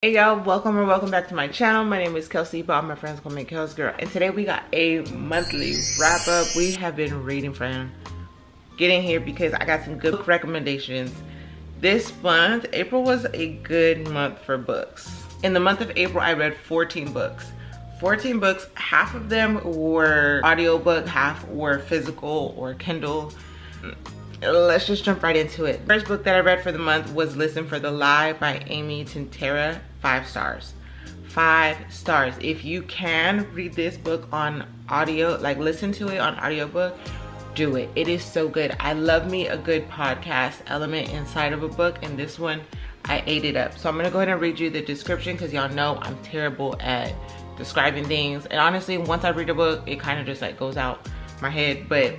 Hey y'all, welcome or welcome back to my channel. My name is Kelsey, but all my friends call me Kels Girl. And today we got a monthly wrap up. We have been reading from getting here because I got some good book recommendations. This month, April was a good month for books. In the month of April, I read 14 books. 14 books, half of them were audiobook, half were physical or Kindle. Let's just jump right into it. First book that I read for the month was Listen for the Lie by Amy Tintera. 5 stars. 5 stars. If you can read this book on audio, like listen to it on audiobook, do it. It is so good. I love me a good podcast element inside of a book, and this one I ate it up. So I'm gonna go ahead and read you the description because y'all know I'm terrible at describing things. And honestly, once I read a book, it kind of just like goes out my head, but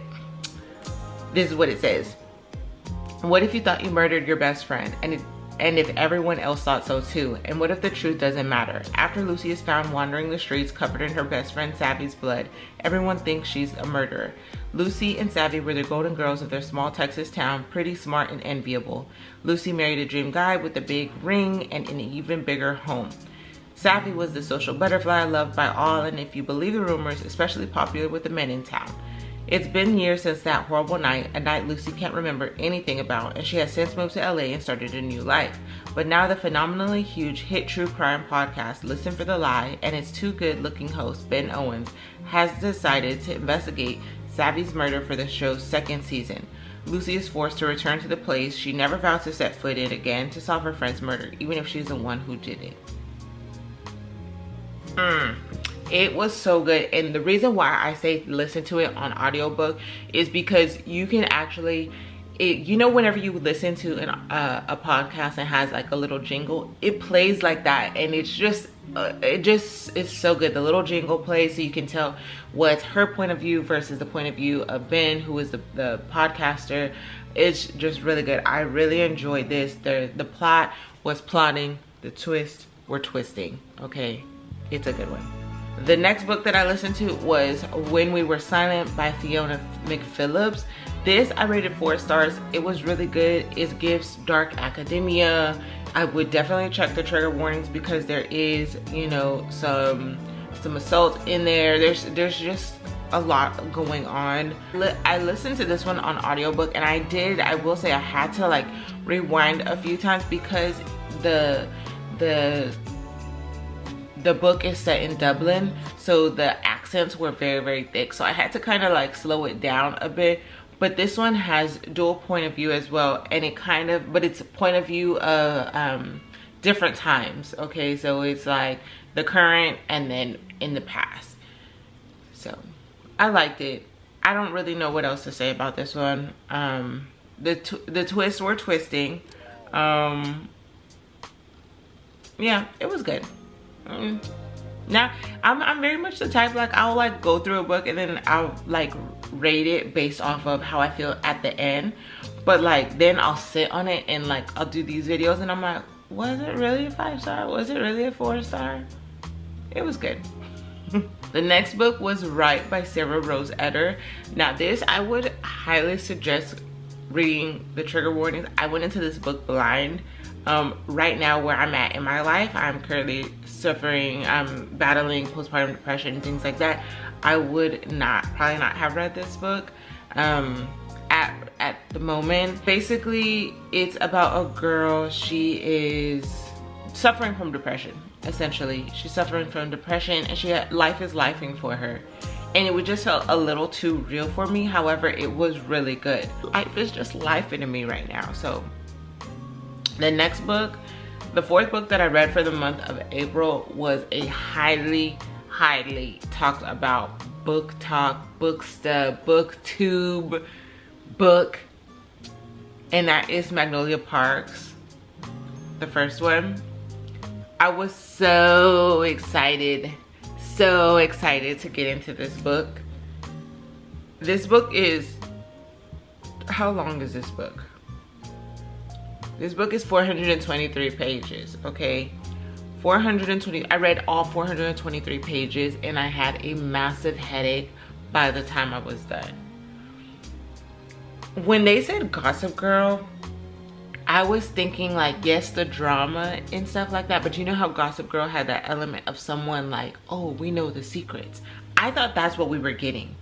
this is what it says. What if you thought you murdered your best friend and if everyone else thought so too? And what if the truth doesn't matter? After Lucy is found wandering the streets covered in her best friend Savvy's blood, everyone thinks she's a murderer. Lucy and Savvy were the golden girls of their small Texas town, pretty smart and enviable. Lucy married a dream guy with a big ring and an even bigger home. Savvy was the social butterfly loved by all, and if you believe the rumors, especially popular with the men in town. It's been years since that horrible night, a night Lucy can't remember anything about, and she has since moved to LA and started a new life. But now the phenomenally huge hit true crime podcast, Listen for the Lie, and its too good looking host, Ben Owens, has decided to investigate Savvy's murder for the show's 2nd season. Lucy is forced to return to the place she never vowed to set foot in again to solve her friend's murder, even if she's the one who did it. It was so good, and the reason why I say listen to it on audiobook is because you can actually, you know, whenever you listen to a podcast and has like a little jingle, it plays like that, and it's just it's so good. The little jingle plays so you can tell what's her point of view versus the point of view of Ben, who is the podcaster. It's just really good. I really enjoyed this. The plot was plotting, the twists were twisting. Okay, it's a good one. The next book that I listened to was When We Were Silent by Fiona McPhillips. This I rated 4 stars. It was really good. It gives dark academia. I would definitely check the trigger warnings because there is, you know, some assault in there. There's just a lot going on. I listened to this one on audiobook, and I will say I had to like rewind a few times because the book is set in Dublin, so the accents were very thick, so I had to kind of like slow it down a bit. But this one has dual point of view as well, and but it's a point of view of different times. Okay, so it's like the current and then in the past. So I liked it. I don't really know what else to say about this one. The twists were twisting. Yeah, it was good. Now I'm very much the type, like I'll like go through a book and then I'll like rate it based off of how I feel at the end, but like then I'll sit on it and like I'll do these videos and I'm like, was it really a 5 star? Was it really a 4 star? It was good. The next book was Right by Sarah Rose Etter. Now this I would highly suggest reading the trigger warnings. I went into this book blind. Right now where I'm at in my life, I'm currently suffering, I'm battling postpartum depression and things like that. I would probably not have read this book at the moment. Basically, it's about a girl. She is suffering from depression, essentially. She's suffering from depression and life is lifing for her. And it would just felt a little too real for me. However, it was really good. Life is just lifing to me right now. So the next book, the 4th book that I read for the month of April, was a highly talked about BookTok, BookStub, BookTube book, and that is Magnolia Parks, the first one. I was so excited to get into this book. This book is, how long is this book? This book is 423 pages, okay? 420, I read all 423 pages and I had a massive headache by the time I was done. When they said Gossip Girl, I was thinking like, yes, the drama and stuff like that, but you know how Gossip Girl had that element of someone like, oh, we know the secrets. I thought that's what we were getting.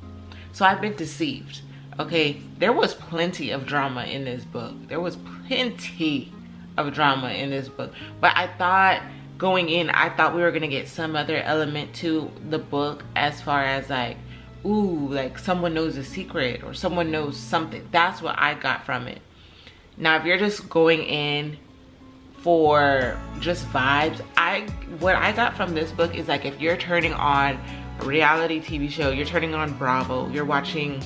So I've been deceived, okay? There was plenty of drama in this book. There was plenty of drama in this book. But I thought going in, I thought we were gonna get some other element to the book as far as like, ooh, like someone knows a secret or someone knows something. That's what I got from it. Now, if you're just going in for just vibes, what I got from this book is like, if you're turning on a reality TV show, you're turning on Bravo, you're watching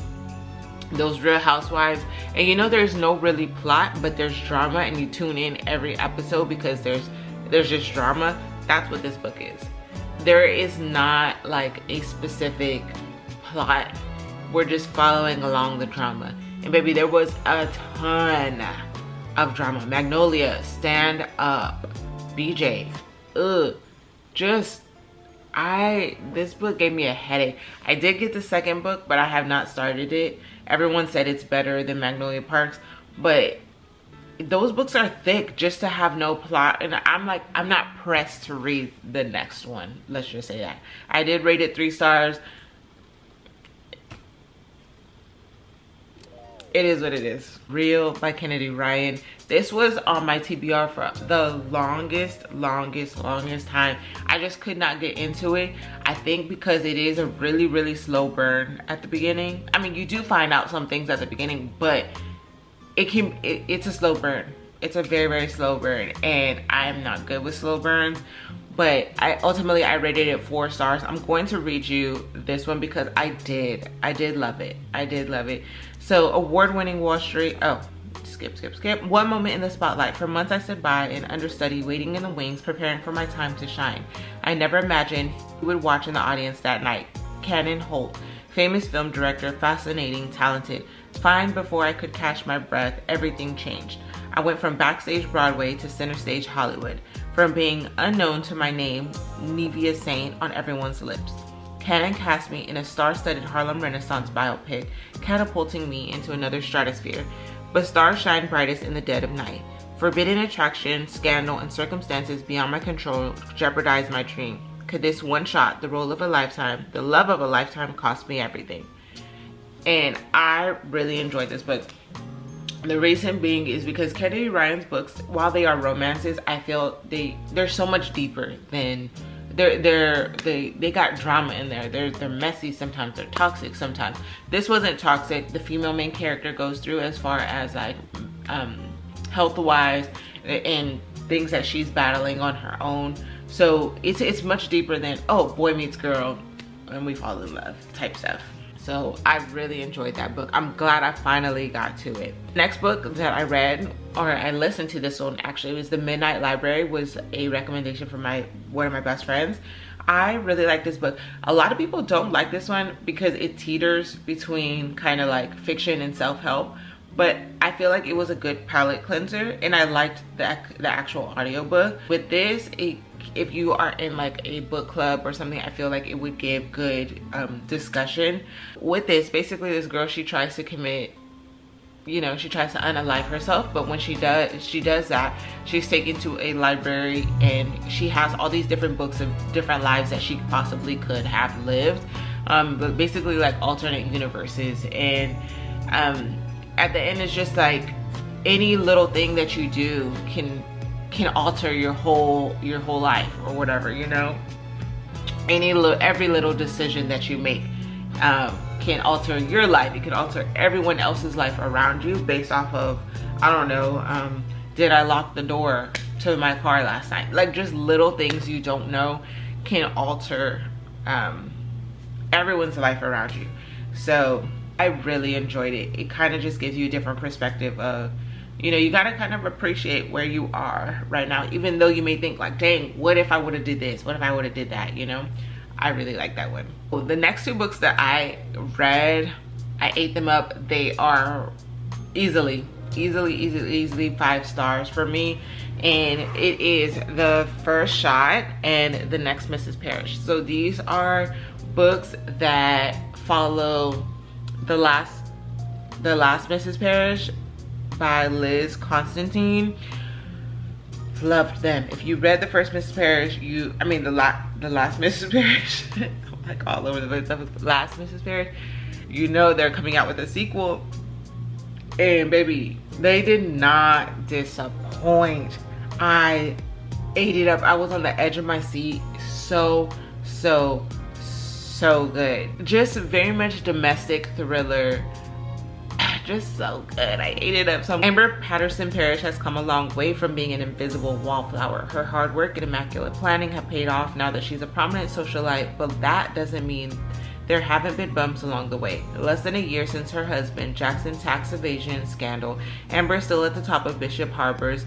those Real Housewives, and you know there's no really plot, but there's drama, and you tune in every episode because there's just drama. That's what this book is. There is not like a specific plot. We're just following along the drama. And baby, there was a ton of drama. Magnolia, stand up. BJ, this book gave me a headache. I did get the second book, but I have not started it. Everyone said it's better than Magnolia Parks, but those books are thick just to have no plot, and I'm not pressed to read the next one. Let's just say that. I did rate it 3 stars. It is what it is. Real by Kennedy Ryan. This was on my TBR for the longest time. I just could not get into it. I think because it is a really slow burn at the beginning. I mean, you do find out some things at the beginning, but it's a slow burn. It's a very slow burn, and I am not good with slow burns. But ultimately I rated it 4 stars. I'm going to read you this one because I did love it. I did love it. So, award-winning Wall Street, skip. One moment in the spotlight. For months I stood by, an understudy, waiting in the wings, preparing for my time to shine. I never imagined who would watch in the audience that night. Cannon Holt, famous film director, fascinating, talented. Fine before I could catch my breath, everything changed. I went from backstage Broadway to center stage Hollywood. From being unknown to my name, Nevia Saint, on everyone's lips. Cannon cast me in a star-studded Harlem Renaissance biopic, catapulting me into another stratosphere. But stars shine brightest in the dead of night. Forbidden attraction, scandal, and circumstances beyond my control jeopardized my dream. Could this one shot, the role of a lifetime, the love of a lifetime, cost me everything? And I really enjoyed this book. The reason being is because Kennedy Ryan's books, while they are romances, I feel they're so much deeper than they got drama in there. They're messy sometimes, they're toxic sometimes. This wasn't toxic. The female main character goes through as far as like health-wise and things that she's battling on her own. So it's much deeper than, oh, boy meets girl and we fall in love type stuff. So I really enjoyed that book. I'm glad I finally got to it. Next book that I read, or I listened to this one actually, was The Midnight Library. Was a recommendation from one of my best friends. I really like this book. A lot of people don't like this one because it teeters between kind of like fiction and self-help, but I feel like it was a good palate cleanser, and I liked the actual audiobook. With this, if you are in like a book club or something, I feel like it would give good discussion. With this, basically this girl, she tries to commit, you know, she tries to unalive herself, but when she does that, she's taken to a library and she has all these different books of different lives that she possibly could have lived, but basically like alternate universes. And at the end, it's just like any little thing that you do can alter your whole life or whatever, you know. Every little decision that you make can alter your life. It can alter everyone else's life around you based off of, I don't know, did I lock the door to my car last night? Like, just little things you don't know can alter everyone's life around you. So I really enjoyed it. It kind of just gives you a different perspective of, you know, you gotta kind of appreciate where you are right now, even though you may think like, dang, what if I would have did this? What if I would have did that, you know? I really like that one. Well, the next 2 books that I read, I ate them up. They are easily 5 stars for me. And it is The First Shot and The Next Mrs. Parrish. So these are books that follow the last Mrs. Parrish by Liz Constantine. Loved them. If you read the first Mrs. Parrish, the last Mrs. Parrish, I'm like all over the place. That was the last Mrs. Parrish. You know they're coming out with a sequel. And baby, they did not disappoint. I ate it up. I was on the edge of my seat. So good. Just very much domestic thriller. Just so good. I ate it up. So Amber Patterson Parrish has come a long way from being an invisible wallflower. Her hard work and immaculate planning have paid off now that she's a prominent socialite, but that doesn't mean there haven't been bumps along the way. Less than a year since her husband Jackson's tax evasion scandal, Amber is still at the top of Bishop Harbor's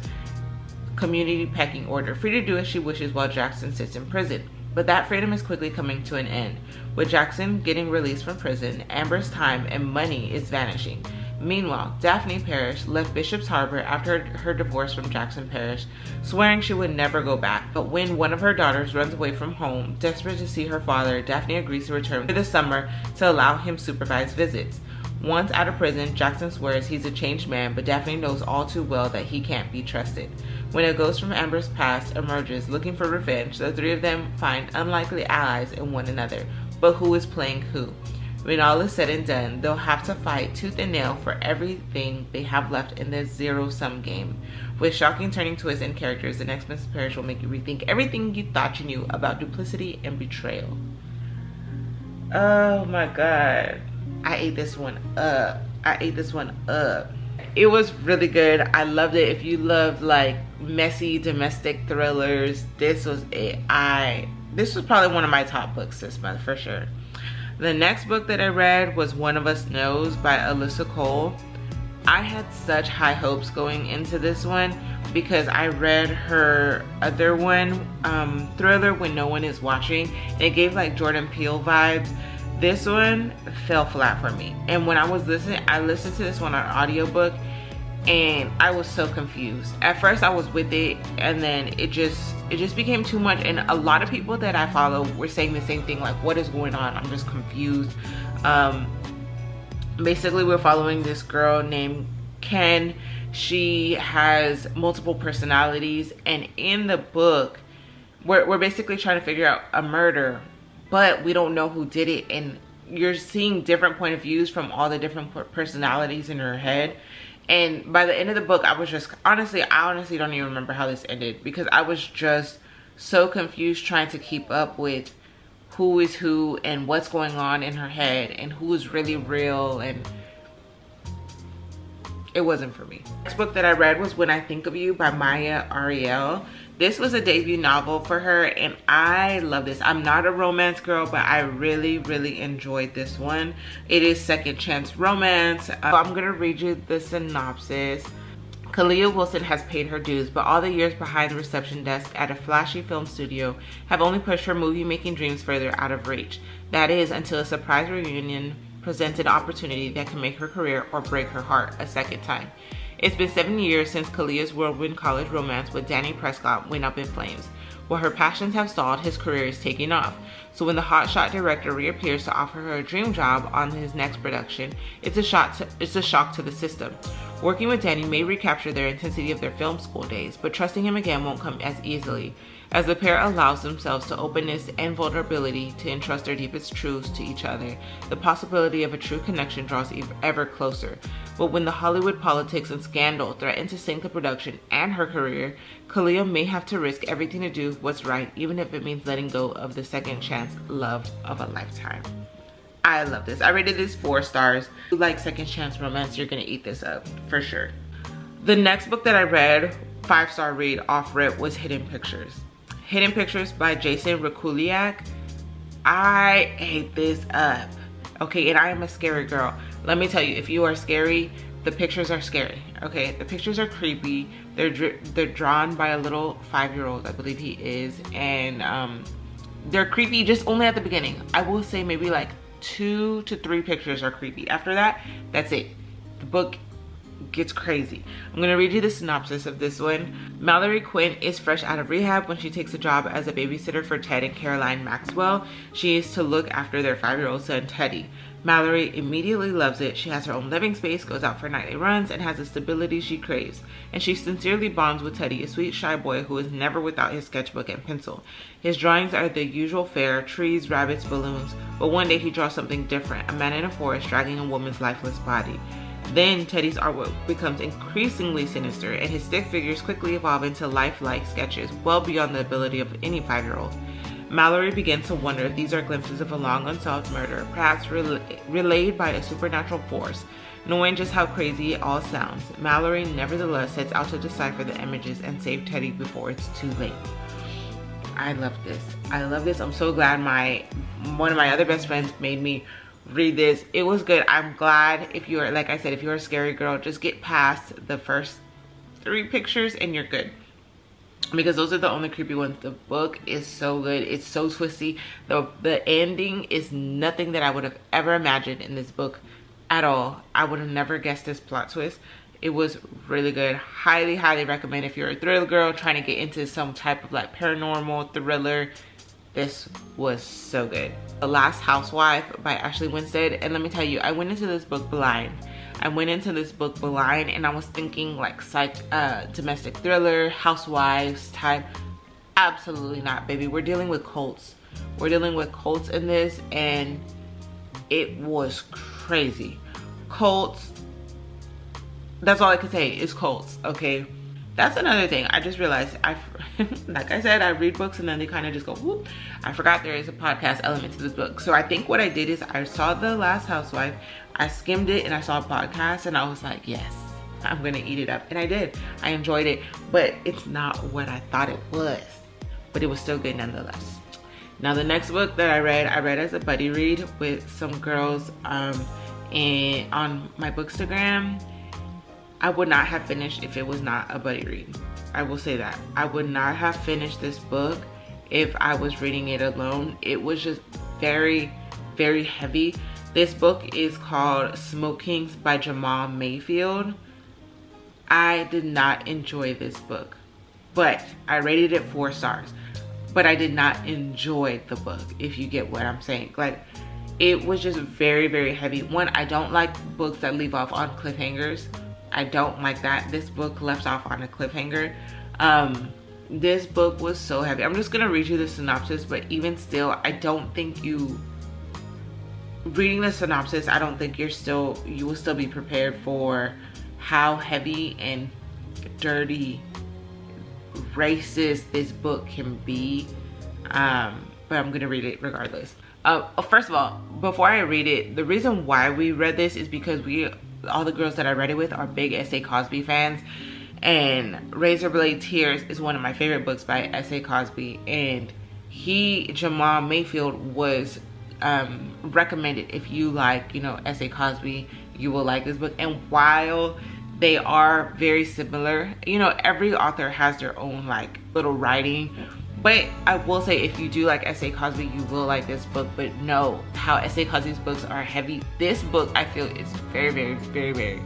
community pecking order, free to do as she wishes while Jackson sits in prison. But that freedom is quickly coming to an end. With Jackson getting released from prison, Amber's time and money is vanishing. Meanwhile, Daphne Parrish left Bishop's Harbor after her divorce from Jackson Parrish, swearing she would never go back. But when one of her daughters runs away from home, desperate to see her father, Daphne agrees to return for the summer to allow him supervised visits. Once out of prison, Jackson swears he's a changed man, but Daphne knows all too well that he can't be trusted. When a ghost from Amber's past emerges looking for revenge, the three of them find unlikely allies in one another. But who is playing who? When all is said and done, they'll have to fight tooth and nail for everything they have left in this zero-sum game. With shocking turning twists and characters, the next Mrs. Parrish will make you rethink everything you thought you knew about duplicity and betrayal. Oh my god. I ate this one up. It was really good. I loved it. If you love like messy domestic thrillers, this was it. This was probably one of my top books this month for sure. The next book that I read was One of Us Knows by Alyssa Cole. I had such high hopes going into this one because I read her other one, Thriller When No One Is Watching, and it gave like Jordan Peele vibes. This one fell flat for me. And when I was listening, I listened to this one on audiobook and I was so confused. At first I was with it and then it just became too much, and a lot of people that I follow were saying the same thing, like, what is going on? I'm just confused. Basically we're following this girl named Ken. She has multiple personalities, and in the book we're basically trying to figure out a murder, but we don't know who did it, and you're seeing different point of views from all the different personalities in her head. And by the end of the book, I was just I honestly don't even remember how this ended, because I was just so confused trying to keep up with who is who and what's going on in her head and who is really real, and it wasn't for me. The next book that I read was When I Think of You by Maya Ariel. This was a debut novel for her and I love this. I'm not a romance girl, but I really enjoyed this one. It is second chance romance. I'm gonna read you the synopsis. Kalia Wilson has paid her dues, but all the years behind the reception desk at a flashy film studio have only pushed her movie-making dreams further out of reach. That is, until a surprise reunion presents an opportunity that can make her career or break her heart a second time. It's been 7 years since Kalia's whirlwind college romance with Danny Prescott went up in flames. While her passions have stalled, his career is taking off. So when the hotshot director reappears to offer her a dream job on his next production, it's a shock to the system. Working with Danny may recapture their intensity of their film school days, but trusting him again won't come as easily. As the pair allows themselves to openness and vulnerability to entrust their deepest truths to each other, the possibility of a true connection draws ever closer. But when the Hollywood politics and scandal threaten to sink the production and her career, Kalia may have to risk everything to do what's right, even if it means letting go of the second chance love of a lifetime. I love this. I rated this 4 stars. If you like second chance romance, you're gonna eat this up for sure. The next book that I read, 5-star read off rip, was Hidden Pictures. Hidden Pictures by Jason Rekuliak. I ate this up. Okay, and I am a scary girl. Let me tell you, if you are scary, the pictures are scary. Okay, the pictures are creepy. They're drawn by a little 5-year-old, I believe he is, and they're creepy just only at the beginning. I will say maybe like 2 to 3 pictures are creepy. After that, that's it. The book gets crazy. I'm gonna read you the synopsis of this one. Mallory Quinn is fresh out of rehab when she takes a job as a babysitter for Ted and Caroline Maxwell. She is to look after their 5-year-old son, Teddy. Mallory immediately loves it. She has her own living space, goes out for nightly runs, and has the stability she craves. And she sincerely bonds with Teddy, a sweet, shy boy who is never without his sketchbook and pencil. His drawings are the usual fare: trees, rabbits, balloons. But one day he draws something different: a man in a forest dragging a woman's lifeless body. Then Teddy's artwork becomes increasingly sinister, and his stick figures quickly evolve into lifelike sketches, well beyond the ability of any 5-year-old. Mallory begins to wonder if these are glimpses of a long unsolved murder, perhaps relayed by a supernatural force. Knowing just how crazy it all sounds, Mallory nevertheless sets out to decipher the images and save Teddy before it's too late. I love this. I love this. I'm so glad one of my other best friends made me read this. It was good. I'm glad. If you're, like I said, if you're a scary girl, just get past the first 3 pictures and you're good, because those are the only creepy ones. The book is so good. It's so twisty. The ending is nothing that I would have ever imagined in this book at all. I would have never guessed this plot twist. It was really good. Highly, highly recommend if you're a thriller girl trying to get into some type of like paranormal thriller. This was so good. The Last Housewife by Ashley Winstead. And let me tell you, I went into this book blind. and I was thinking like domestic thriller, housewives type. Absolutely not, baby. We're dealing with cults. We're dealing with cults in this, and it was crazy. Cults. That's all I can say is cults, okay? That's another thing. I just realized, like I said, I read books and then they kind of just go, whoop. I forgot there is a podcast element to this book. So I think what I did is I saw The Last Housewife, I skimmed it, and I saw a podcast, and I was like, yes, I'm gonna eat it up. And I did. I enjoyed it, but it's not what I thought it was. But it was still good nonetheless. Now the next book that I read as a buddy read with some girls on my Bookstagram. I would not have finished if it was not a buddy read. I will say that. I would not have finished this book if I was reading it alone. It was just very, very heavy. This book is called Smok Kings by Jamal Mayfield. I did not enjoy this book, but I rated it 4 stars. But I did not enjoy the book, if you get what I'm saying. Like, it was just very, very heavy. One, I don't like books that leave off on cliffhangers. I don't like that. This book left off on a cliffhanger. This book was so heavy. I'm just gonna read you the synopsis, but even still, I don't think reading the synopsis, I don't think you will still be prepared for how heavy and dirty, racist this book can be. But I'm gonna read it regardless. First of all, before I read it, the reason why we read this is because all the girls that I read it with are big S.A. Cosby fans, and Razorblade Tears is one of my favorite books by S.A. Cosby, and Jamal Mayfield was recommended. If you like, S.A. Cosby, you will like this book. And while they are very similar, every author has their own like little writing, but I will say if you do like S.A. Cosby, you will like this book. But know how S.A. Cosby's books are heavy. This book, I feel, is very, very, very, very,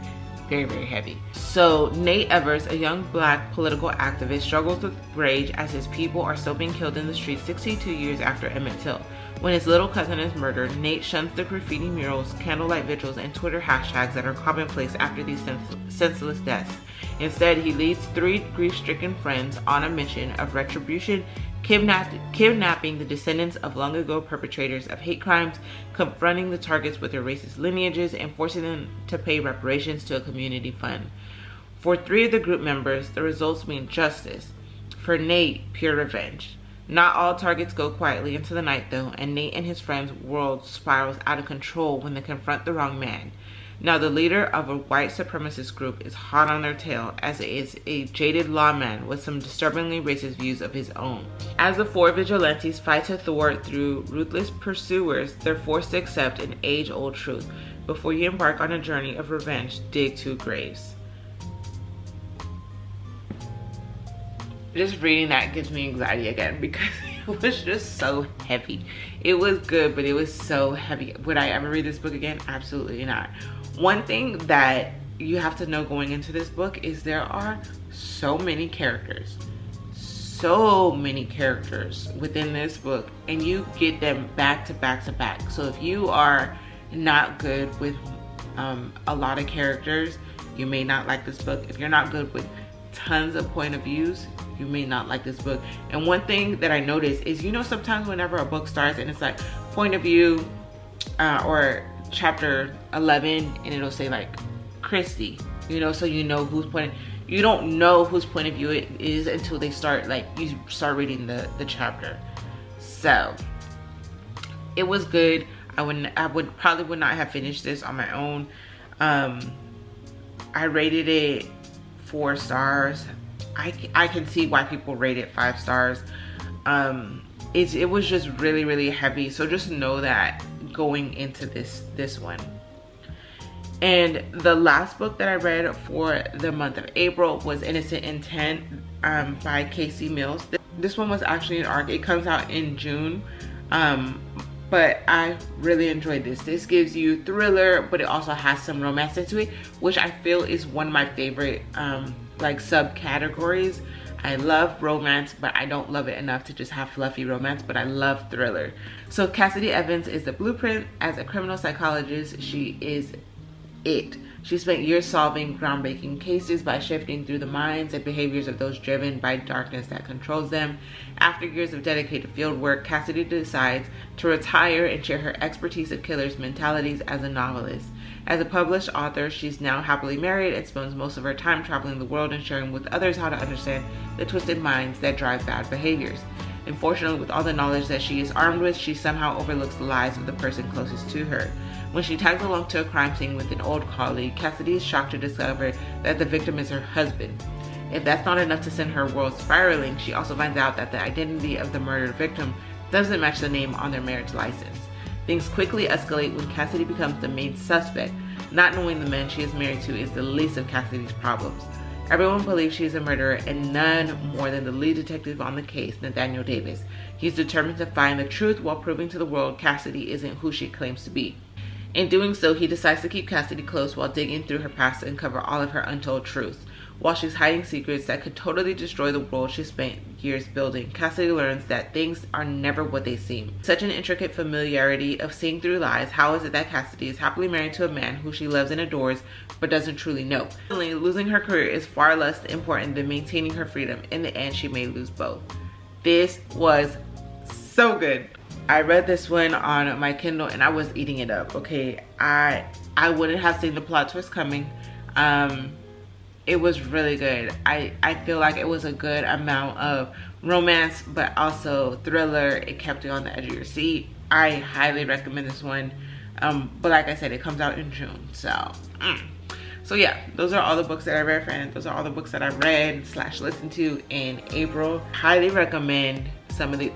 very, very heavy. So Nate Evers, a young black political activist, struggles with rage as his people are still being killed in the streets 62 years after Emmett Till. When his little cousin is murdered, Nate shuns the graffiti murals, candlelight vigils, and Twitter hashtags that are commonplace after these senseless deaths. Instead, he leads 3 grief-stricken friends on a mission of retribution, kidnapping the descendants of long-ago perpetrators of hate crimes, confronting the targets with their racist lineages, and forcing them to pay reparations to a community fund. For 3 of the group members, the results mean justice. For Nate, pure revenge. Not all targets go quietly into the night though, and Nate and his friends' world spirals out of control when they confront the wrong man. Now the leader of a white supremacist group is hot on their tail, as is a jaded lawman with some disturbingly racist views of his own. As the 4 vigilantes fight to thwart through ruthless pursuers, they're forced to accept an age-old truth. Before you embark on a journey of revenge, dig 2 graves. Just reading that gives me anxiety again because it was just so heavy. It was good, but it was so heavy. Would I ever read this book again? Absolutely not. One thing that you have to know going into this book is there are so many characters within this book, and you get them back to back to back. So if you are not good with a lot of characters, you may not like this book. If you're not good with tons of point of views, you may not like this book. And one thing that I noticed is, you know, sometimes whenever a book starts and it's like point of view or chapter 11, and it'll say like Christy, you know, so you know whose point. You don't know whose point of view it is until they start, like, you start reading the chapter. So it was good. I probably would not have finished this on my own. I rated it 4 stars. I can see why people rate it 5 stars. It was just really heavy, so just know that going into this one. And the last book that I read for the month of April was Innocent Intent by Casey Mills. This one was actually an arc. It comes out in June, but I really enjoyed this. This gives you thriller, but it also has some romance into it, which I feel is one of my favorite like subcategories. I love romance, but I don't love it enough to just have fluffy romance, but I love thriller. So Cassidy Evans is the blueprint. As a criminal psychologist, she is it. She spent years solving groundbreaking cases by shifting through the minds and behaviors of those driven by darkness that controls them. After years of dedicated field work, Cassidy decides to retire and share her expertise of killers' mentalities as a novelist. As a published author, she's now happily married and spends most of her time traveling the world and sharing with others how to understand the twisted minds that drive bad behaviors. Unfortunately, with all the knowledge that she is armed with, she somehow overlooks the lies of the person closest to her. When she tags along to a crime scene with an old colleague, Cassidy is shocked to discover that the victim is her husband. If that's not enough to send her world spiraling, she also finds out that the identity of the murdered victim doesn't match the name on their marriage license. Things quickly escalate when Cassidy becomes the main suspect. Not knowing the man she is married to is the least of Cassidy's problems. Everyone believes she is a murderer, and none more than the lead detective on the case, Nathaniel Davis. He's determined to find the truth while proving to the world Cassidy isn't who she claims to be. In doing so, he decides to keep Cassidy close while digging through her past to uncover all of her untold truths. While she's hiding secrets that could totally destroy the world she spent years building, Cassidy learns that things are never what they seem. Such an intricate familiarity of seeing through lies. How is it that Cassidy is happily married to a man who she loves and adores but doesn't truly know? Finally, losing her career is far less important than maintaining her freedom. In the end, she may lose both. This was so good. I read this one on my Kindle and I was eating it up, okay? I wouldn't have seen the plot twist coming. It was really good. I feel like it was a good amount of romance, but also thriller. It kept you on the edge of your seat. I highly recommend this one. But like I said, it comes out in June, so. So yeah, those are all the books that I read, friends. Those are all the books that I read / listened to in April. Highly recommend some of the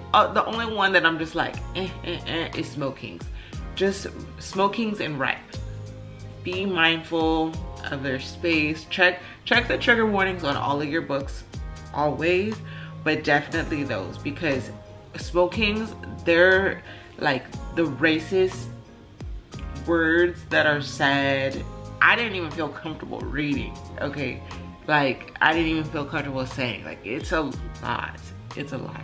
only one that I'm just like, is Smok Kings. Just Smok Kings and Ripe. Be mindful of their space. Check the trigger warnings on all of your books, always, but definitely those, because Smok Kings, they're like the racist words that are said. I didn't even feel comfortable reading, okay? Like, I didn't even feel comfortable saying, like, it's a lot. It's a lot.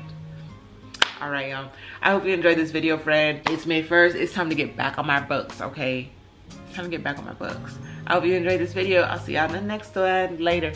All right, y'all. I hope you enjoyed this video, friend. It's May 1st. It's time to get back on my books, okay? It's time to get back on my books. I hope you enjoyed this video. I'll see y'all in the next one. Later.